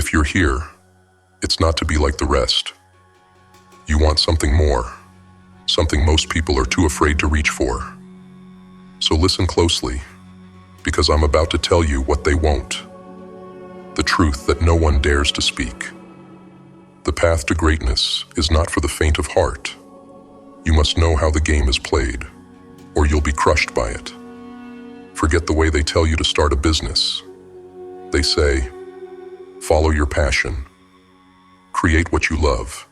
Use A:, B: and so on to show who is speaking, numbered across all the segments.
A: If you're here, it's not to be like the rest. You want something more, something most people are too afraid to reach for. So listen closely, because I'm about to tell you what they won't. The truth that no one dares to speak. The path to greatness is not for the faint of heart. You must know how the game is played, or you'll be crushed by it. Forget the way they tell you to start a business. They say, follow your passion, create what you love.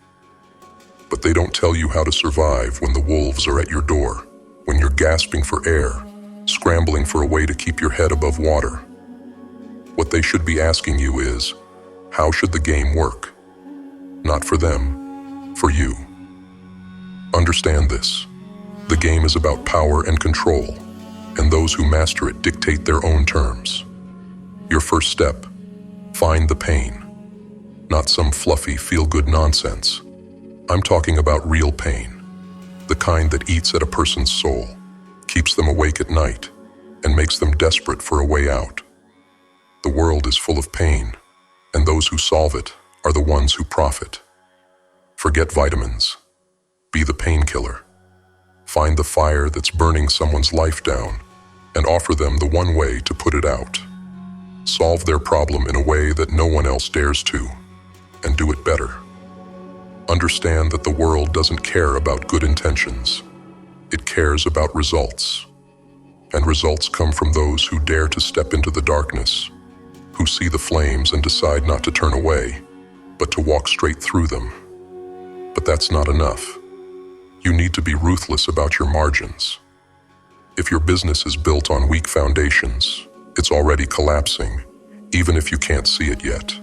A: But they don't tell you how to survive when the wolves are at your door, when you're gasping for air, scrambling for a way to keep your head above water. What they should be asking you is, how should the game work? Not for them, for you. Understand this. The game is about power and control, and those who master it dictate their own terms. Your first step, find the pain. Not some fluffy, feel-good nonsense. I'm talking about real pain, the kind that eats at a person's soul, keeps them awake at night, and makes them desperate for a way out. The world is full of pain, and those who solve it are the ones who profit. Forget vitamins. Be the painkiller. Find the fire that's burning someone's life down, and offer them the one way to put it out. Solve their problem in a way that no one else dares to, and do it better. Understand that the world doesn't care about good intentions. It cares about results. And results come from those who dare to step into the darkness, who see the flames and decide not to turn away, but to walk straight through them. But that's not enough. You need to be ruthless about your margins. If your business is built on weak foundations, it's already collapsing, even if you can't see it yet.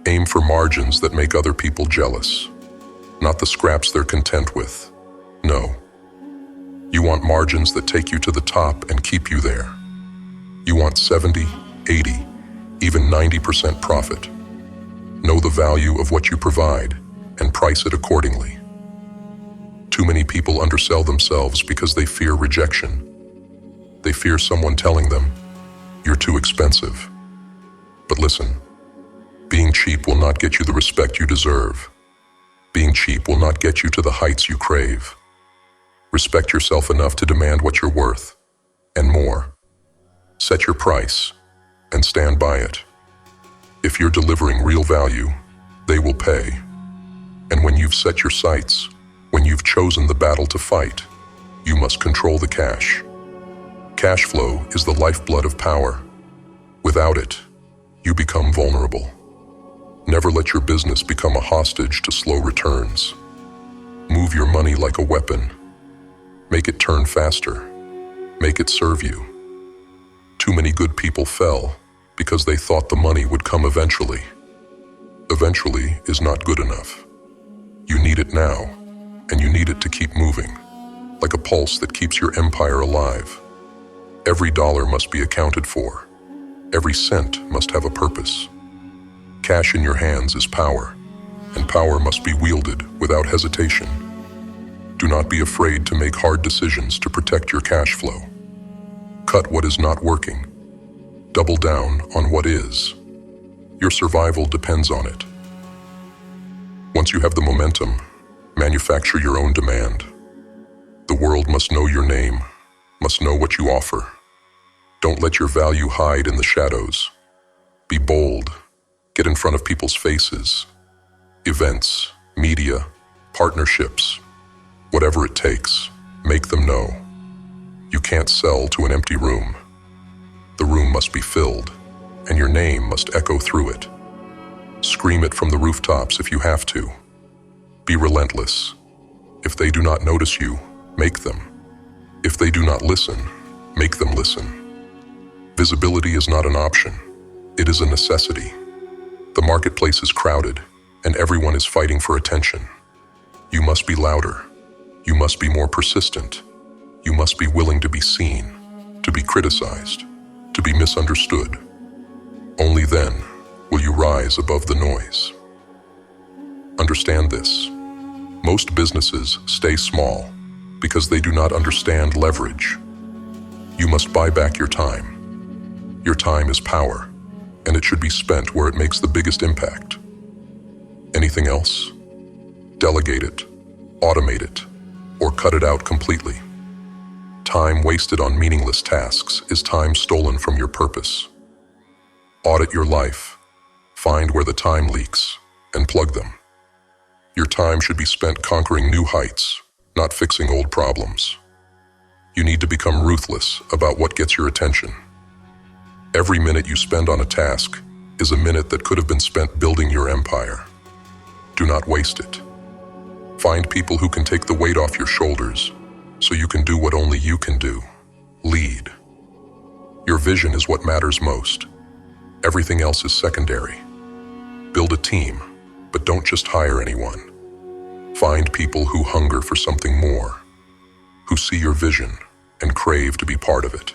A: Aim for margins that make other people jealous, not the scraps they're content with. No. You want margins that take you to the top and keep you there. You want 70, 80, even 90% profit. Know the value of what you provide and price it accordingly. Too many people undersell themselves because they fear rejection. They fear someone telling them, you're too expensive. But listen, being cheap will not get you the respect you deserve. Being cheap will not get you to the heights you crave. Respect yourself enough to demand what you're worth, and more. Set your price, and stand by it. If you're delivering real value, they will pay. And when you've set your sights, when you've chosen the battle to fight, you must control the cash. Cash flow is the lifeblood of power. Without it, you become vulnerable. Never let your business become a hostage to slow returns. Move your money like a weapon. Make it turn faster. Make it serve you. Too many good people fell because they thought the money would come eventually. Eventually is not good enough. You need it now, and you need it to keep moving, like a pulse that keeps your empire alive. Every dollar must be accounted for. Every cent must have a purpose. Cash in your hands is power, and power must be wielded without hesitation. Do not be afraid to make hard decisions to protect your cash flow. Cut what is not working. Double down on what is. Your survival depends on it. Once you have the momentum, manufacture your own demand. The world must know your name, must know what you offer. Don't let your value hide in the shadows. Be bold. Get in front of people's faces. Events, media, partnerships. Whatever it takes, make them know. You can't sell to an empty room. The room must be filled, and your name must echo through it. Scream it from the rooftops if you have to. Be relentless. If they do not notice you, make them. If they do not listen, make them listen. Visibility is not an option. It is a necessity. The marketplace is crowded, and everyone is fighting for attention. You must be louder. You must be more persistent. You must be willing to be seen, to be criticized, to be misunderstood. Only then will you rise above the noise. Understand this. Most businesses stay small because they do not understand leverage. You must buy back your time. Your time is power. and it should be spent where it makes the biggest impact. Anything else? Delegate it, automate it, or cut it out completely. Time wasted on meaningless tasks is time stolen from your purpose. Audit your life, find where the time leaks, and plug them. Your time should be spent conquering new heights, not fixing old problems. You need to become ruthless about what gets your attention. Every minute you spend on a task is a minute that could have been spent building your empire. Do not waste it. Find people who can take the weight off your shoulders so you can do what only you can do. Lead. Your vision is what matters most. Everything else is secondary. Build a team, but don't just hire anyone. Find people who hunger for something more, who see your vision and crave to be part of it.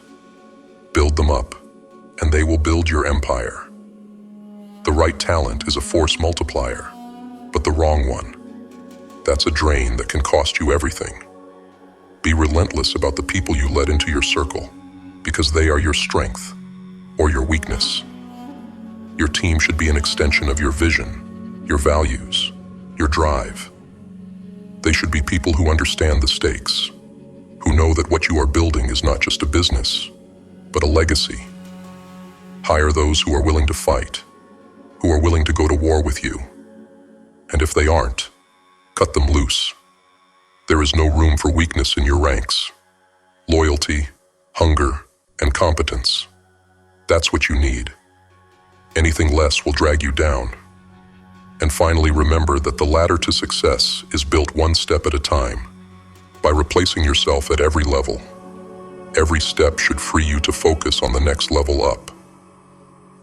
A: Build them up, and they will build your empire. The right talent is a force multiplier, but the wrong one, that's a drain that can cost you everything. Be relentless about the people you let into your circle, because they are your strength or your weakness. Your team should be an extension of your vision, your values, your drive. They should be people who understand the stakes, who know that what you are building is not just a business, but a legacy. Hire those who are willing to fight, who are willing to go to war with you. And if they aren't, cut them loose. There is no room for weakness in your ranks. Loyalty, hunger, and competence. That's what you need. Anything less will drag you down. And finally, remember that the ladder to success is built one step at a time, by replacing yourself at every level. Every step should free you to focus on the next level up.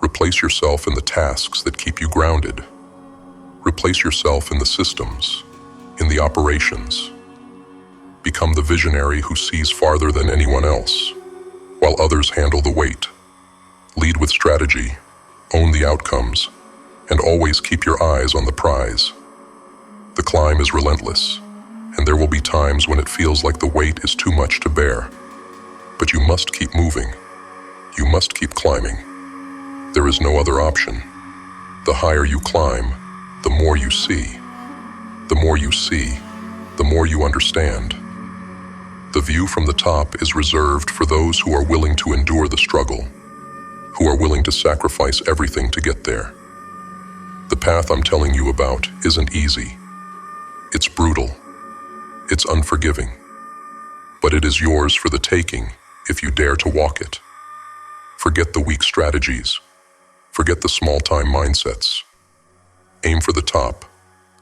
A: Replace yourself in the tasks that keep you grounded. Replace yourself in the systems, in the operations. Become the visionary who sees farther than anyone else, while others handle the weight. Lead with strategy, own the outcomes, and always keep your eyes on the prize. The climb is relentless, and there will be times when it feels like the weight is too much to bear. But you must keep moving. You must keep climbing. There is no other option. The higher you climb, the more you see. The more you see, the more you understand. The view from the top is reserved for those who are willing to endure the struggle, who are willing to sacrifice everything to get there. The path I'm telling you about isn't easy. It's brutal. It's unforgiving. But it is yours for the taking if you dare to walk it. Forget the weak strategies. Forget the small-time mindsets. Aim for the top,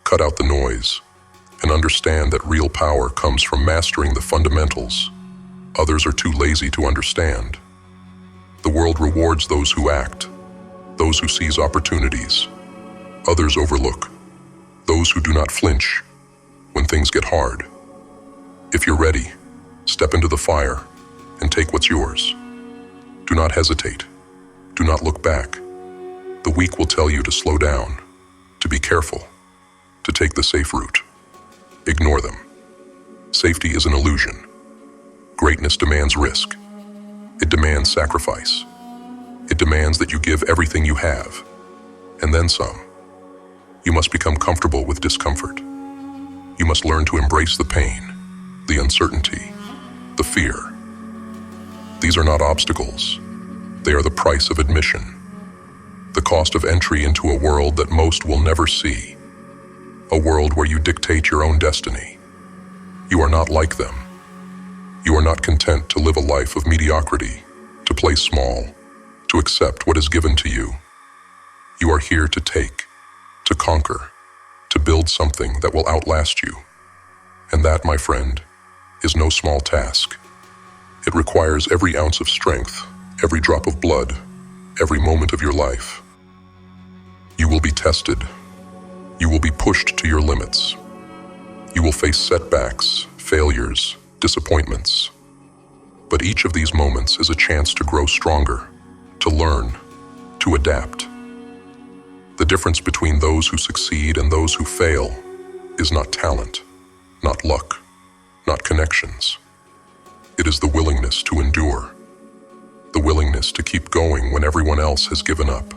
A: cut out the noise, and understand that real power comes from mastering the fundamentals. Others are too lazy to understand. The world rewards those who act, those who seize opportunities. Others overlook, those who do not flinch when things get hard. If you're ready, step into the fire and take what's yours. Do not hesitate. Do not look back. The weak will tell you to slow down, to be careful, to take the safe route. Ignore them. Safety is an illusion. Greatness demands risk. It demands sacrifice. It demands that you give everything you have, and then some. You must become comfortable with discomfort. You must learn to embrace the pain, the uncertainty, the fear. These are not obstacles. They are the price of admission. The cost of entry into a world that most will never see. A world where you dictate your own destiny. You are not like them. You are not content to live a life of mediocrity, to play small, to accept what is given to you. You are here to take, to conquer, to build something that will outlast you. And that, my friend, is no small task. It requires every ounce of strength, every drop of blood, every moment of your life. You will be tested. You will be pushed to your limits. You will face setbacks, failures, disappointments. But each of these moments is a chance to grow stronger, to learn, to adapt. The difference between those who succeed and those who fail is not talent, not luck, not connections. It is the willingness to endure, the willingness to keep going when everyone else has given up.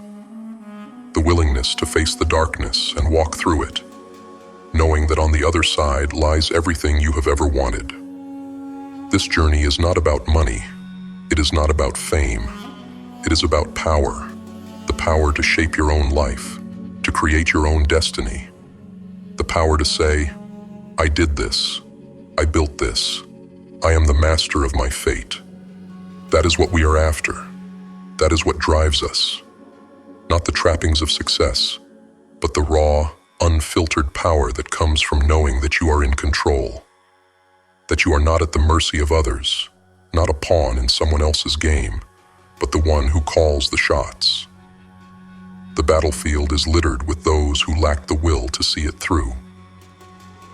A: the willingness to face the darkness and walk through it, knowing that on the other side lies everything you have ever wanted. This journey is not about money. It is not about fame. It is about power, the power to shape your own life, to create your own destiny, the power to say, I did this, I built this, I am the master of my fate. That is what we are after. That is what drives us. Not the trappings of success, but the raw, unfiltered power that comes from knowing that you are in control, that you are not at the mercy of others, not a pawn in someone else's game, but the one who calls the shots. The battlefield is littered with those who lack the will to see it through.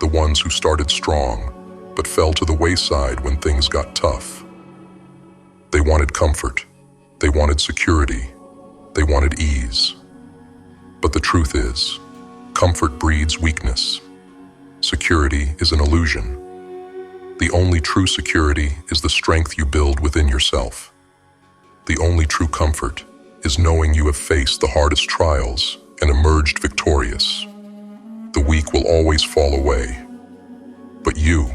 A: The ones who started strong, but fell to the wayside when things got tough. They wanted comfort. They wanted security. They wanted ease. But the truth is, comfort breeds weakness. Security is an illusion. The only true security is the strength you build within yourself. The only true comfort is knowing you have faced the hardest trials and emerged victorious. The weak will always fall away. But you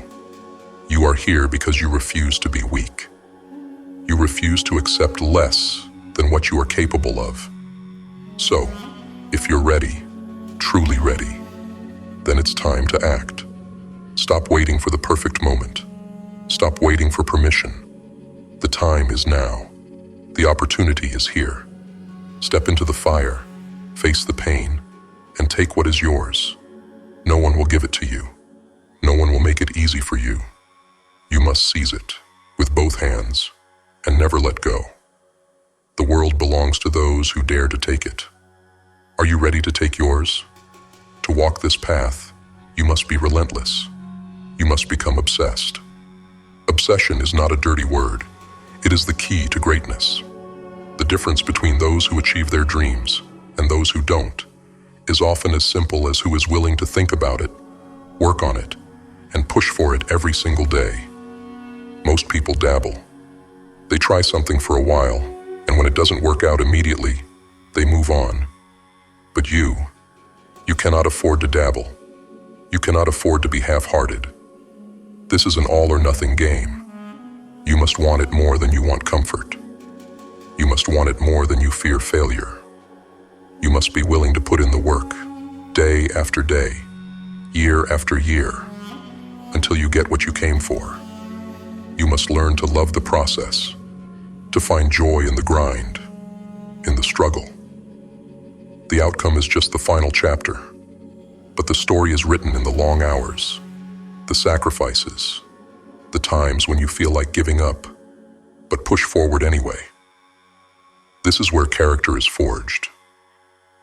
A: are here because you refuse to be weak. You refuse to accept less than what you are capable of. So, if you're ready, truly ready, then it's time to act. Stop waiting for the perfect moment. Stop waiting for permission. The time is now. The opportunity is here. Step into the fire, face the pain, and take what is yours. No one will give it to you. No one will make it easy for you. You must seize it with both hands and never let go. The world belongs to those who dare to take it. Are you ready to take yours? To walk this path, you must be relentless. You must become obsessed. Obsession is not a dirty word. It is the key to greatness. The difference between those who achieve their dreams and those who don't is often as simple as who is willing to think about it, work on it, and push for it every single day. Most people dabble. They try something for a while, and when it doesn't work out immediately, they move on. But you cannot afford to dabble. You cannot afford to be half-hearted. This is an all-or-nothing game. You must want it more than you want comfort. You must want it more than you fear failure. You must be willing to put in the work, day after day, year after year, until you get what you came for. You must learn to love the process, to find joy in the grind, in the struggle. The outcome is just the final chapter, but the story is written in the long hours, the sacrifices, the times when you feel like giving up, but push forward anyway. This is where character is forged.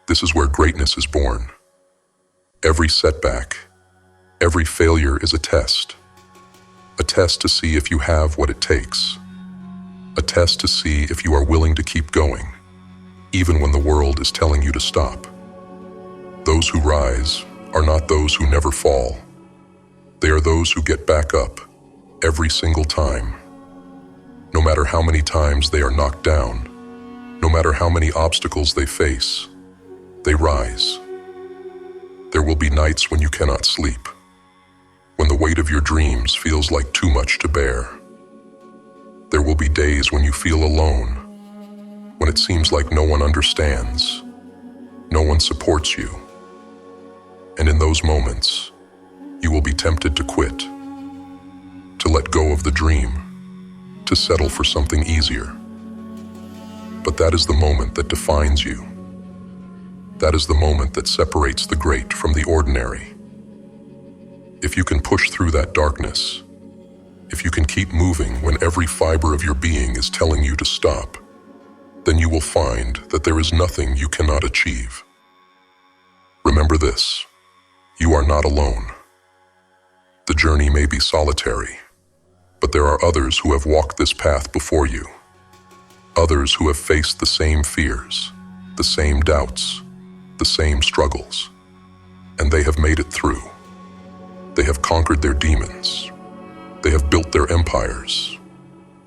A: This is where greatness is born. Every setback, every failure is a test to see if you have what it takes, a test to see if you are willing to keep going, even when the world is telling you to stop. Those who rise are not those who never fall. They are those who get back up every single time. No matter how many times they are knocked down, no matter how many obstacles they face, they rise. There will be nights when you cannot sleep, when the weight of your dreams feels like too much to bear. There will be days when you feel alone, when it seems like no one understands, no one supports you. And in those moments, you will be tempted to quit, to let go of the dream, to settle for something easier. But that is the moment that defines you. That is the moment that separates the great from the ordinary. If you can push through that darkness, if you can keep moving when every fiber of your being is telling you to stop, then you will find that there is nothing you cannot achieve. Remember this, you are not alone. The journey may be solitary, but there are others who have walked this path before you. Others who have faced the same fears, the same doubts, the same struggles, and they have made it through. They have conquered their demons. They have built their empires.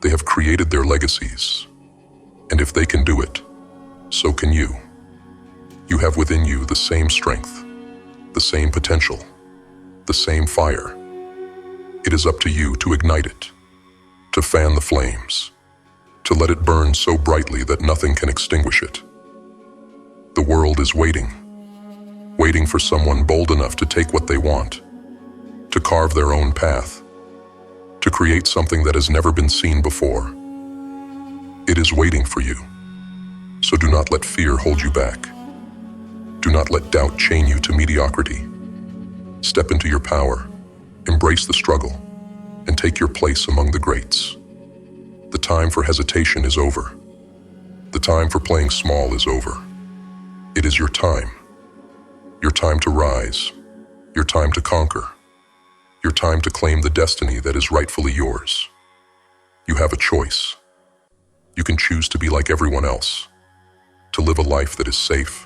A: They have created their legacies. And if they can do it, so can you. You have within you the same strength, the same potential, the same fire. It is up to you to ignite it, to fan the flames, to let it burn so brightly that nothing can extinguish it. The world is waiting for someone bold enough to take what they want, to carve their own path, to create something that has never been seen before. It is waiting for you. So do not let fear hold you back. Do not let doubt chain you to mediocrity. Step into your power, embrace the struggle, and take your place among the greats. The time for hesitation is over. The time for playing small is over. It is your time. Your time to rise. Your time to conquer. Your time to claim the destiny that is rightfully yours. You have a choice. You can choose to be like everyone else, to live a life that is safe,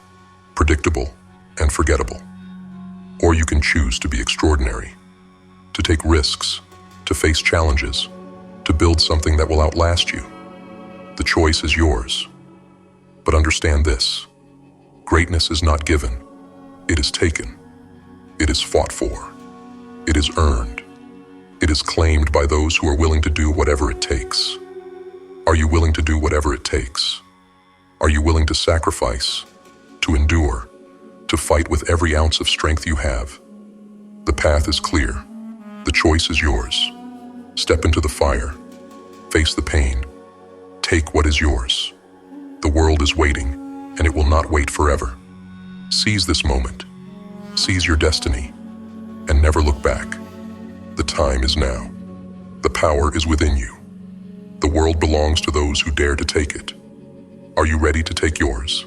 A: predictable, and forgettable. Or you can choose to be extraordinary, to take risks, to face challenges, to build something that will outlast you. The choice is yours. But understand this: greatness is not given, it is taken. It is fought for. It is earned. It is claimed by those who are willing to do whatever it takes. Are you willing to do whatever it takes? Are you willing to sacrifice, to endure, to fight with every ounce of strength you have? The path is clear. The choice is yours. Step into the fire. Face the pain. Take what is yours. The world is waiting, and it will not wait forever. Seize this moment. Seize your destiny, and never look back. The time is now. The power is within you. The world belongs to those who dare to take it. Are you ready to take yours?